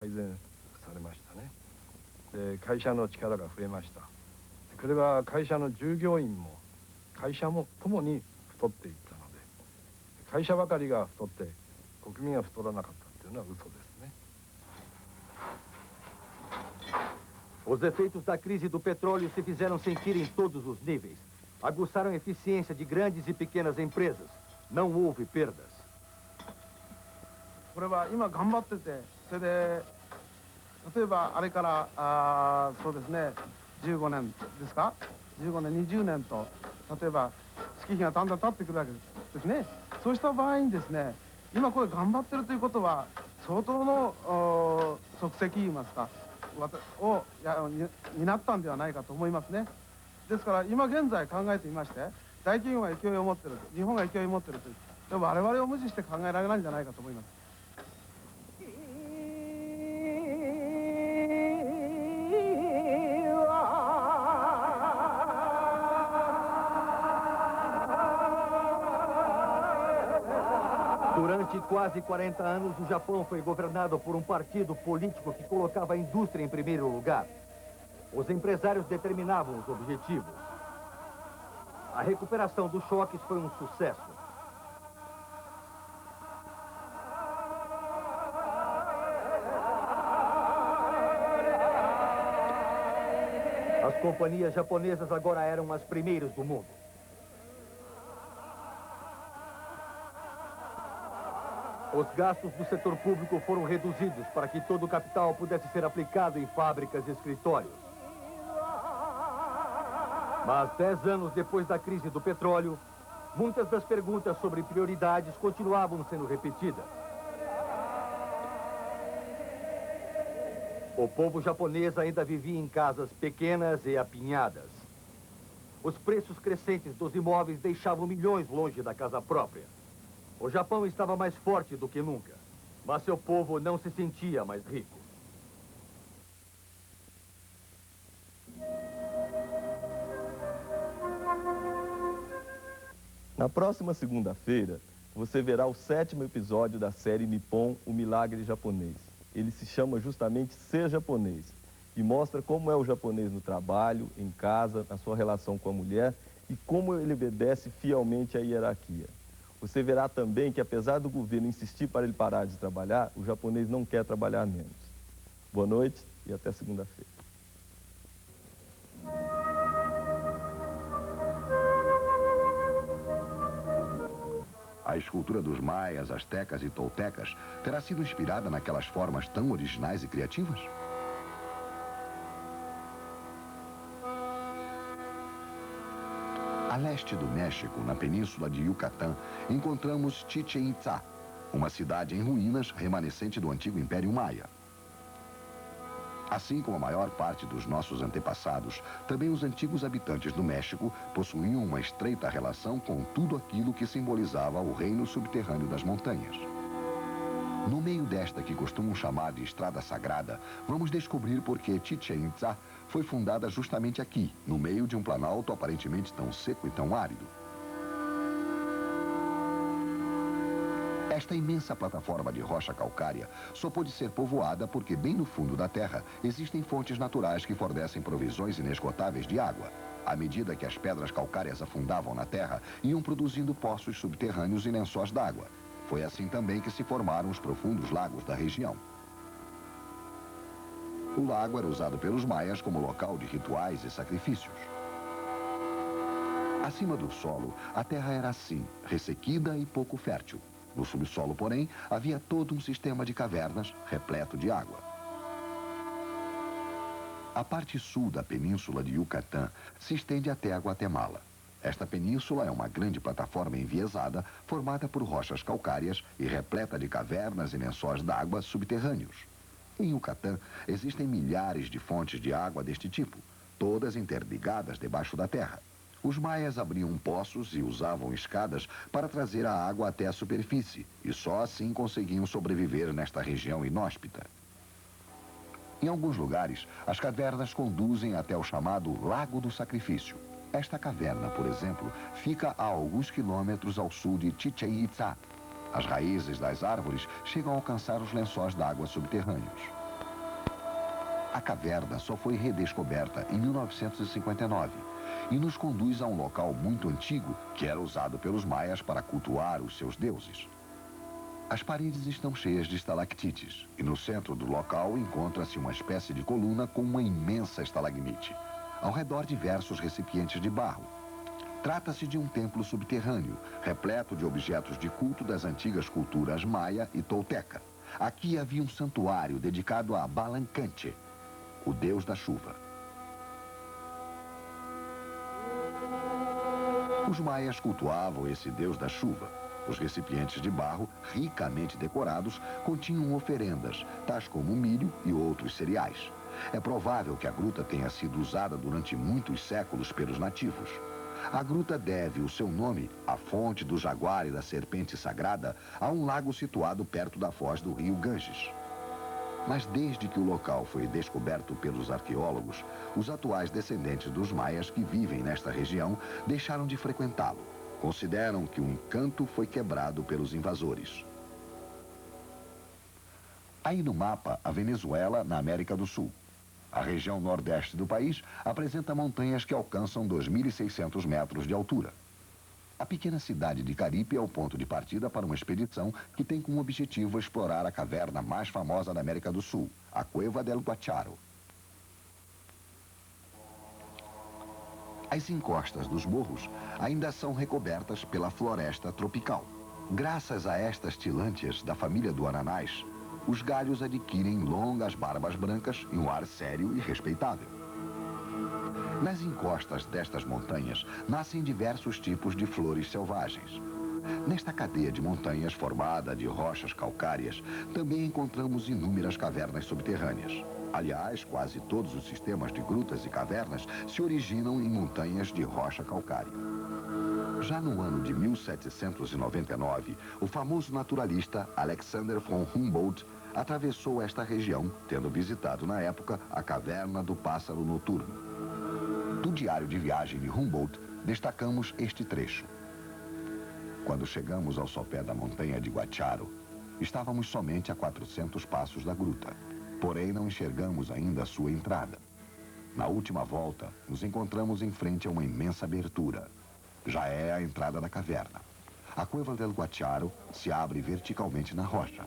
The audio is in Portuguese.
改善されましたね。で、会社の力が増えました。これは会社の従業員も会社もともに太っていったので、会社ばかりが太って国民が太らなかったというのは嘘ですね。Os efeitos da crise do petróleo se fizeram sentir em todos os níveis. Aguçaram a eficiência de grandes e pequenas empresas. Não houve perdas. これは今頑張ってて、それで例えばあれからそうですね、15年ですか、15年20年と例えば月日がだんだん経ってくるわけですね。そうした場合にですね、今これ頑張ってるということは相当の足跡言いますかを担ったんではないかと思いますね。ですから今現在考えてみまして、大企業が勢いを持ってる、日本が勢いを持ってるという、でも我々を無視して考えられないんじゃないかと思います。Durante quase 40 anos, o Japão foi governado por um partido político que colocava a indústria em primeiro lugar. Os empresários determinavam os objetivos. A recuperação dos choques foi um sucesso. As companhias japonesas agora eram as primeiras do mundo. Os gastos do setor público foram reduzidos para que todo o capital pudesse ser aplicado em fábricas e escritórios. Mas 10 anos depois da crise do petróleo, muitas das perguntas sobre prioridades continuavam sendo repetidas. O povo japonês ainda vivia em casas pequenas e apinhadas. Os preços crescentes dos imóveis deixavam milhões longe da casa própria. O Japão estava mais forte do que nunca, mas seu povo não se sentia mais rico. Na próxima segunda-feira, você verá o 7º episódio da série Nippon, o Milagre Japonês. Ele se chama justamente Ser Japonês e mostra como é o japonês no trabalho, em casa, na sua relação com a mulher e como ele obedece fielmente à hierarquia. Você verá também que, apesar do governo insistir para ele parar de trabalhar, o japonês não quer trabalhar menos. Boa noite e até segunda-feira. A escultura dos maias, astecas e toltecas terá sido inspirada naquelas formas tão originais e criativas? A leste do México, na península de Yucatán, encontramos Chichén Itzá, uma cidade em ruínas remanescente do antigo Império Maia. Assim como a maior parte dos nossos antepassados, também os antigos habitantes do México possuíam uma estreita relação com tudo aquilo que simbolizava o reino subterrâneo das montanhas. No meio desta que costumam chamar de Estrada Sagrada, vamos descobrir por que Chichén Itzá foi fundada justamente aqui, no meio de um planalto aparentemente tão seco e tão árido. Esta imensa plataforma de rocha calcária só pôde ser povoada porque bem no fundo da terra existem fontes naturais que fornecem provisões inesgotáveis de água. À medida que as pedras calcárias afundavam na terra, iam produzindo poços subterrâneos e lençóis d'água. Foi assim também que se formaram os profundos lagos da região. O lago era usado pelos maias como local de rituais e sacrifícios. Acima do solo, a terra era assim, ressequida e pouco fértil. No subsolo, porém, havia todo um sistema de cavernas repleto de água. A parte sul da península de Yucatán se estende até a Guatemala. Esta península é uma grande plataforma enviesada, formada por rochas calcárias e repleta de cavernas e lençóis d'água subterrâneos. Em Yucatán, existem milhares de fontes de água deste tipo, todas interligadas debaixo da terra. Os maias abriam poços e usavam escadas para trazer a água até a superfície, e só assim conseguiam sobreviver nesta região inóspita. Em alguns lugares, as cavernas conduzem até o chamado Lago do Sacrifício. Esta caverna, por exemplo, fica a alguns quilômetros ao sul de Chichén Itzá. As raízes das árvores chegam a alcançar os lençóis d'água subterrâneos. A caverna só foi redescoberta em 1959 e nos conduz a um local muito antigo que era usado pelos maias para cultuar os seus deuses. As paredes estão cheias de estalactites e no centro do local encontra-se uma espécie de coluna com uma imensa estalagmite. Ao redor, diversos recipientes de barro. Trata-se de um templo subterrâneo, repleto de objetos de culto das antigas culturas maia e tolteca. Aqui havia um santuário dedicado a Balancanche, o deus da chuva. Os maias cultuavam esse deus da chuva. Os recipientes de barro, ricamente decorados, continham oferendas, tais como milho e outros cereais. É provável que a gruta tenha sido usada durante muitos séculos pelos nativos. A gruta deve o seu nome, a fonte do jaguar e da serpente sagrada, a um lago situado perto da foz do rio Ganges. Mas desde que o local foi descoberto pelos arqueólogos, os atuais descendentes dos maias que vivem nesta região deixaram de frequentá-lo. Consideram que o encanto foi quebrado pelos invasores. Aí no mapa, a Venezuela, na América do Sul. A região nordeste do país apresenta montanhas que alcançam 2.600 metros de altura. A pequena cidade de Caripe é o ponto de partida para uma expedição que tem como objetivo explorar a caverna mais famosa da América do Sul, a Cueva del Guacharo. As encostas dos morros ainda são recobertas pela floresta tropical. Graças a estas tilântias da família do ananás, os galhos adquirem longas barbas brancas e um ar sério e respeitável. Nas encostas destas montanhas nascem diversos tipos de flores selvagens. Nesta cadeia de montanhas formada de rochas calcárias, também encontramos inúmeras cavernas subterrâneas. Aliás, quase todos os sistemas de grutas e cavernas se originam em montanhas de rocha calcária. Já no ano de 1799, o famoso naturalista Alexander von Humboldt atravessou esta região, tendo visitado na época a caverna do pássaro noturno. Do diário de viagem de Humboldt, destacamos este trecho. Quando chegamos ao sopé da montanha de Guacharo, estávamos somente a 400 passos da gruta, porém não enxergamos ainda a sua entrada. Na última volta, nos encontramos em frente a uma imensa abertura. Já é a entrada da caverna. A Cueva del Guacharo se abre verticalmente na rocha.